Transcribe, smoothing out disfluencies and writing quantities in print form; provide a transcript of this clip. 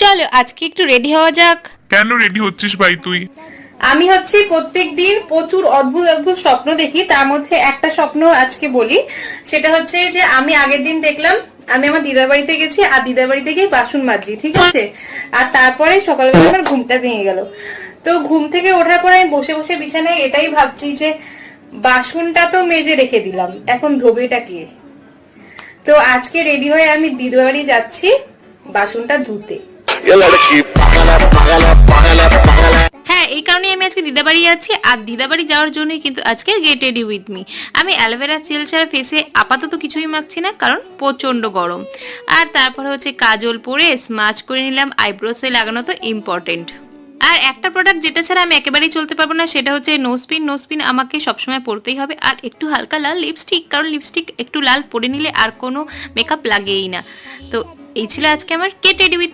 চলো আজকে একটু রেডি হওয়া যাক। কেন রেডি হচ্ছিস ভাই তুই? আমি হচ্ছে প্রত্যেকদিন প্রচুর অদ্ভুত অদ্ভুত স্বপ্ন দেখি, তার মধ্যে একটা স্বপ্ন আজকে বলি। সেটা হচ্ছে যে আমি আগের দিন দেখলাম আমি আমার দিদার বাড়িতে গেছি, আর দিদার বাড়িতে গিয়ে বাসন মাজছি, ঠিক আছে। আর তারপরে সকালবেলা আমার ঘুমটা ভেঙে গেল। তো ঘুম থেকে ওঠার পরে আমি বসে বসে বিছানায় এটাই ভাবছি যে বাসনটা তো মেজে রেখে দিলাম, এখন ধোবেটা কে। তো আজকে রেডি হয়ে আমি দিদার বাড়ি যাচ্ছি বাসনটা ধুতে। হ্যাঁ, এই কারণে আমি আজকে দিদাবাড়ি যাচ্ছি, আর দিদাবাড়ি যাওয়ার জন্যই কিন্তু আজকে গেট রেডি উইথ মি। আমি অ্যালোভেরা জেল ছাড়া ফেসে আপাতত কিছুই মাখছি না, কারণ প্রচন্ড গরম। আর তারপরে হচ্ছে কাজল পরে স্মাচ করে নিলাম, আইব্রোসে লাগানো তো ইম্পর্টেন্ট। আর একটা প্রোডাক্ট যেটা ছাড়া আমি একেবারেই চলতে পারবো না, সেটা হচ্ছে নোস্পিন। নোস্পিন আমাকে সবসময় পরতেই হবে, আর একটু হালকা লাল লিপস্টিক, কারণ লিপস্টিক একটু লাল পরে নিলে আর কোনো মেকআপ লাগেই না। তো এই ছিল আজকে আমার গেট রেডি উইথ